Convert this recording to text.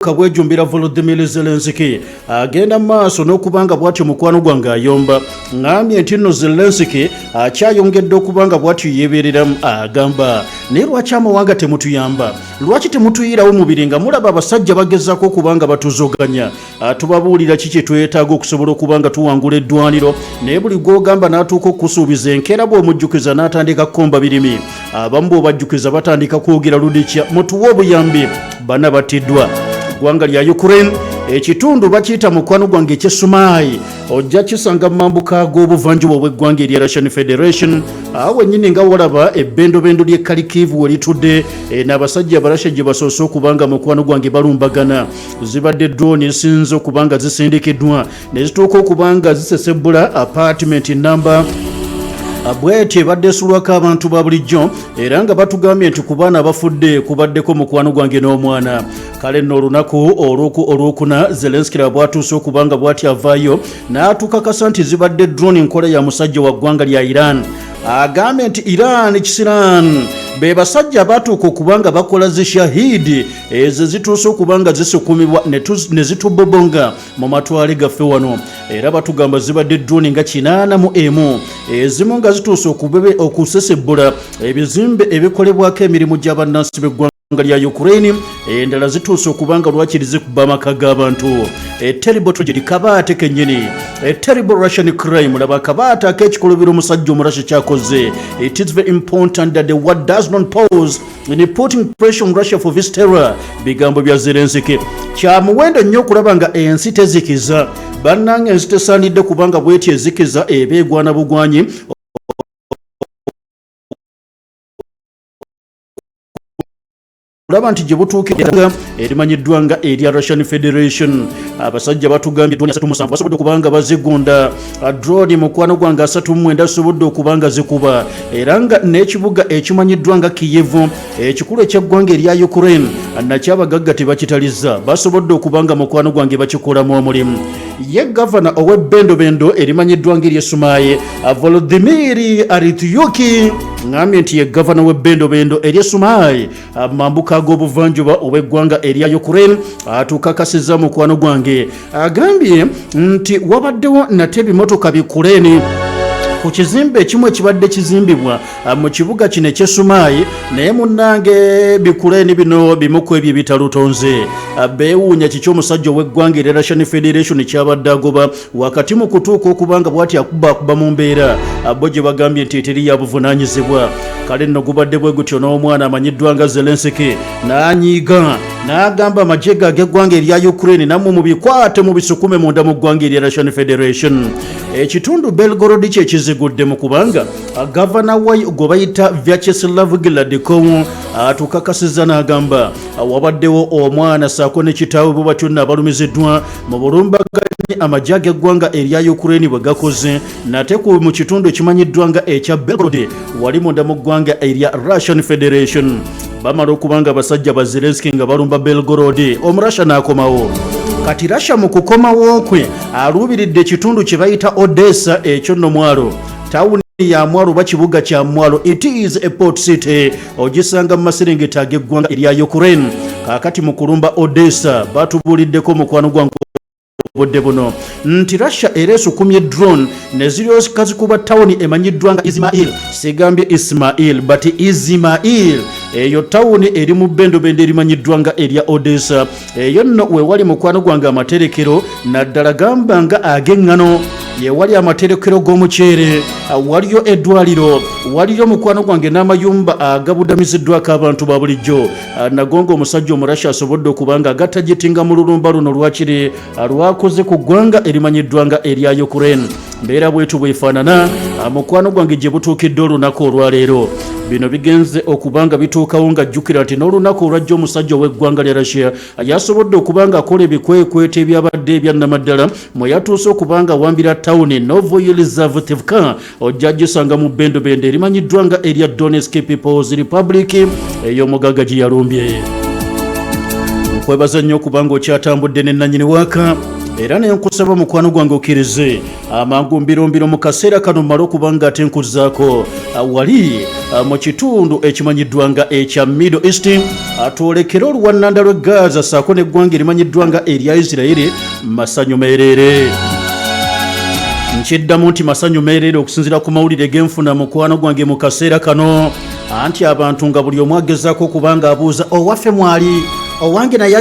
kabwejumbira Volodymyr Zelensky agenda maaso n'okubanga bw'atyo mukwano gwange ayomba ngambye nti nno Zelensky akyayongedde okubanga bw'atyo yeebereramu agamba naye lwaki amawanga temutuyamba lwaki temutuyirawo mubiri nga mulaba abasajja bagezaako okubanga batuzoganya tubabuulira ki kye twetaaga okusobola okubanga tuwangula eddwaniro naye buli gw'ogamba n'atuuka okusuubiza enkeera bw'omujjukiza n'atandika kukomba birimi abamu bw'obajjukiza batandika kwogera ludikya mutuwe obuyambi bana battiddwa gwanga lya Ukraine ekitundu bakiyita mukwano gwange eky'Esumaayi ojja kisanga mambuka g'obuvanjuba obw'eggwanga erya Russian Federation awo nyini nga walaba ebbendobendo ly'e Kharkiv we litudde n'abasajja abarasha gye basoose okubanga mukwano gwange balumbagana zibadde drone ezisinze okubanga zisindikiddwa ne zituuka okubanga zisesebbula apartment number bwete badde sulwako abantu ba bulijjo era nga batugambye nti ku baana abafudde kubaddeko mukwano gwange n'omwana kale nno olunaku olwokuna Zelensky bw'atuuse okubanga bw'ati avaayo n'atukakasa nti zibadde drone enkola ya musajja wa ggwanga lya Iran agambye nti Iran Kisiraan be basajja batuuka okubanga bakola zishahidi ezo zituuse okubanga zisukumibwa ne zitubobonga mu matwale gaffe wano era batugamba zibadde drone nga 81 ezimu nga zituuse okusesebbula ebizimbe ebikolebwako emirimu gy'abannansi b'eggwanga lya Ukraine endala zituuse okubanga lwakiri zikuba amaka g'abantu terrible tragedy kabaate kennyini terrible Russian crime laba kabaate ak'ekikolobero omusajja omurashi kyakoze it is very important that the world does not pause in putting pressure on Russia for this terror bigambo bya Zelensky kya muwendo nnyo okulaba nga ensi tezikiza bannange ensi tesaanidde kubanga bw'eti ezikiza ebeegwana bugwanyi olaba nti gye butuukira erimanyiddwa nga erya Russian Federation abasajja batugambye drone 37 basobodde okubanga bazigunda drone mukwano gwange 39 zisobodde okubanga zikuba era nga n'ekibuga ekimanyiddwa nga Kyiv ekikulu eky'eggwanga erya Ukraine nakyabagagga tebakitalizza basobodde okubanga mukwano gwange bakikolamu omulimu ye gavana ow'ebbendobendo erimanyiddwa nga ery'Esumaayi Volodymyr Aryutyuk ngambye nti ye gavana w'ebbendobendo ery'Esumaayi mambuka ag'obuvanjuba obw'eggwanga erya Ukraine atukakasizza mukwano gwange agambye nti wabaddewo nate ebimotoka bikuleni ku kizimbe ekimu ekibadde kizimbibwa mu kibuga kino eky'Esumaayi naye munnange bikuleni bino bimu ku ebyo bitalutonze beewuunya kiki omusajja ow'eggwanga erya Russian Federation kyabadde agoba wakati mu kutuuka okubanga bw'ati akuba mu mbeera bo gye bagambye nti eteri ya buvunaanyizibwa kale nno gubadde bwe gutyo n'omwana amanyiddwa nga Zelensky n'anyiiga n'agamba amagye ge ag'eggwanga erya Ukraine nammwe mubikwate mubisukume munda mu ggwanga erya Russian Federation ekitundu Belgorod kyekizigudde mu kubanga gavana wayo gwe bayita Vyacheslav Gladkov atukakasizza n'agamba wabaddewo omwana saako ne kitaawe bo batyo abalumiziddwa mu bulumbaganyi amagye ag'eggwanga erya Ukraine bwe gakoze nate mu kitundu ekimanyiddwa nga ekya Belgorod wali munda mu ggwanga erya Russian Federation bamala okubanga abasajja ba Zelensky nga balumba Belgorod omurasha n'akomawo kati Russia mu kukomawo kwe aluubiridde ekitundu kye bayita Odessa ekyo nno mwalo tawuni ya mwalo ba kibuga kya mwalo it is a port city ogisanga mu maserengeta ag'eggwanga erya Ukraine kakati mu kulumba Odessa batubuliddeko mukwano gwange budde buno nti Russia era esukumye drone ne ziryoka zikuba tawuni emanyiddwa nga Izmail sigambye Ismail but Izmail eyo tawuni eri mu bbendobendo erimanyiddwa nga erya Odessa eyo nno wewali mukwano gwange amaterekero naddala gamba nga ag'eŋŋano yewali amaterekero g'omuceere waliyo eddwaliro waliyo mukwano gwange n'amayumba agabudamiziddwako abantu ba bulijjo nagonga omusajja omurasha asobodde okubanga agatagitinga mu lulumba luno lwakiri lwakoze ku ggwanga erimanyiddwa nga erya Ukraine mbeera bwetu bwefaanana mukwano gwange gye butuukidde olunaku olwaleero bino bigenze okubanga bituukawo nga jjukira nti n'olunaku olwajja omusajja ow'eggwanga lya Russia yasobodde okubanga akola ebikwekweta ebyabadde ebyannamaddala mwe yatuuse okubanga awambira tawuni Novoyelizaveta ojja gisanga mu bbendobendo erimanyiddwa nga erya Donetsk People's Republic ey'omugaga gye yalumbye nkwebaza nnyo okubanga okyatambudde ne nannyini waaka era ne nkusaba mukwano gwange okkirize amangu mbirombiro mu kaseera kano mmale okuba nga ate nkuzzaako wali mu kitundu ekimanyiddwa nga ekya Middle East atwolekera oluwannanda lw'e Gaza ssaako n'eggwanga erimanyiddwa nga erya Isirairi masanyu meereere. Nkiddamu nti masanyu meereere okusinziira ku mawulire genfuna mukwano gwange mu kaseera kano anti abantu nga buli omu agezaako okuba nga abuuza owaffe mwali owange naye